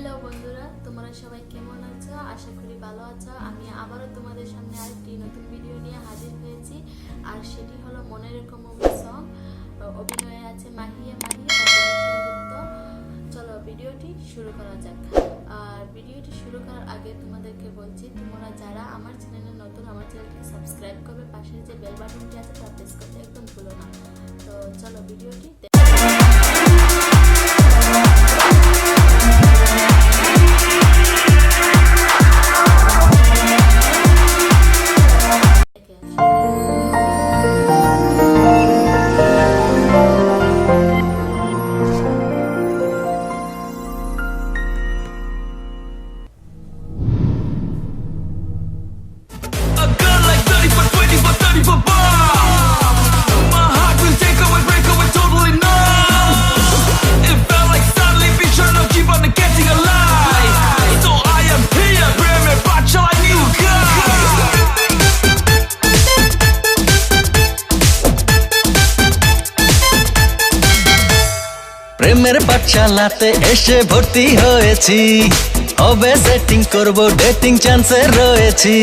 Hello বন্ধুরা, তোমরা সবাই কেমন আছো? আশা করি ভালো আছো। আমি আবারও তোমাদের সামনে আরেকটি নতুন ভিডিও নিয়ে হাজির হয়েছি, আর সেটি হলো মনের এরকম মুভি সং। অভিনয়ে আছে মাহিয়া মাহি ও সেনগুপ্ত। চলো ভিডিওটি শুরু করা যাক। আর ভিডিওটি শুরু করার আগে তোমাদেরকে বলছি, তোমরা যারা আমার চ্যানেলে নতুন, আমার চ্যানেলটিকে সাবস্ক্রাইব করবে, পাশে যে বেল বাটনটি আছে তা প্রেস করতে একদম ভুলো না। তো চলো ভিডিওটি প্রেমের পাঠশালাতে এসে ভর্তি হয়েছি, হবে সেটিং করব, ডেটিং চান্সে রয়েছি।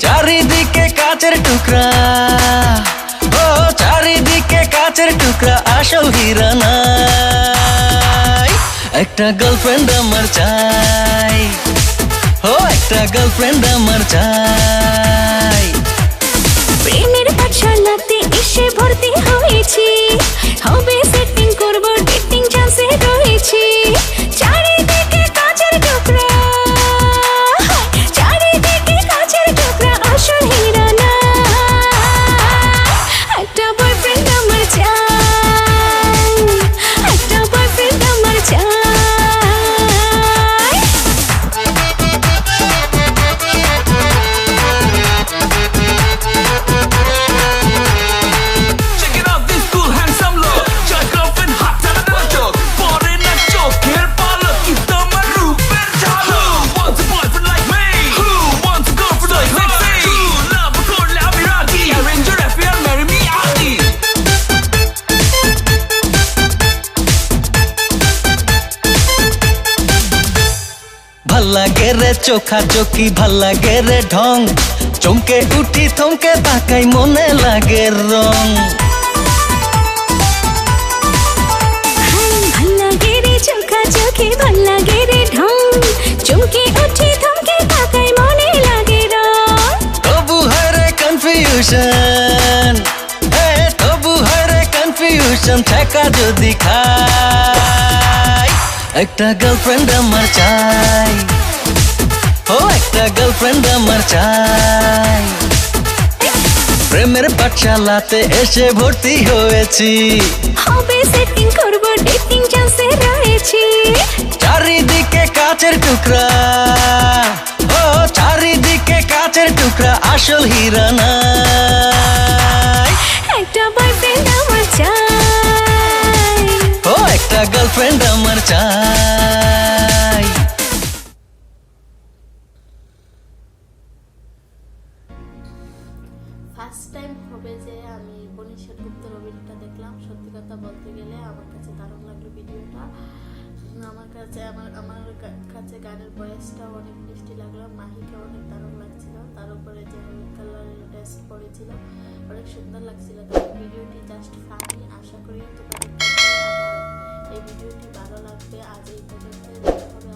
চারিদিকে কাচের টুকরা, ও চারিদিকে কাচের টুকরা, আসল হীরা নাই। একটা গার্লফ্রেন্ড আমার চাই, ও একটা গার্লফ্রেন্ড আমার চাই। প্রেমের পাঠশালাতে এসে ভর্তি হয়েছি, হবে সেটিং করব, ডেটিং চান্সে রয়েছি। চারিদিকে কাচের টুকরা, চারিদিকে কাচের টুকরা, আসল হীরা না। একটা বয়ফ্রেন্ড আমার চাই, একটা বয়ফ্রেন্ড আমার চাই। ভাল্লাগে রে চোখা চোখি, ভাল্লাগে রে ঢং, চমকে উঠি থমকে তাকাই, মনে লাগে রং। ভাল্লাগে রে চোখা চোখি, ভাল্লাগে রে ঢং, চমকে উঠি থমকে তাকাই, মনে লাগে রং। তবু হয় রে কনফিউশন, তবু হয় রে কনফিউশন, ঠেকা যদি খাই। একটা গার্লফ্রেন্ড আমার চাই, ও একটা গার্লফ্রেন্ড আমার চাই। প্রেমের পাঠশালাতে এসে ভর্তি হয়েছি, হবে সেটিং করব, ডেটিং চান্সে রয়েছি। চারিদিকে কাচের টুকরা, ও চারিদিকে কাচের টুকরা, আসল হীরা নাই। একটা বয়ফ্রেন্ড আমার চাই, ও একটা গার্লফ্রেন্ড আমার চাই। ফার্স্ট টাইম হবে যে আমি বনি সেনগুপ্তর অভিনয়টা দেখলাম। সত্যি কথা বলতে গেলে আমার কাছে দারুণ লাগলো ভিডিওটা। আমার কাছে গানের ভয়েসটা অনেক মিষ্টি লাগলো, মাহিকে অনেক দারুণ লাগছিল। তার উপরে যে হলুদ কালারের ড্রেস পরেছিল অনেক সুন্দর লাগছিল। ভিডিওটি জাস্ট ফানি। আশা করি তোমাদের কাছে আমার এই ভিডিওটি ভালো লাগবে। আজ এই পর্যন্ত, দেখা হবে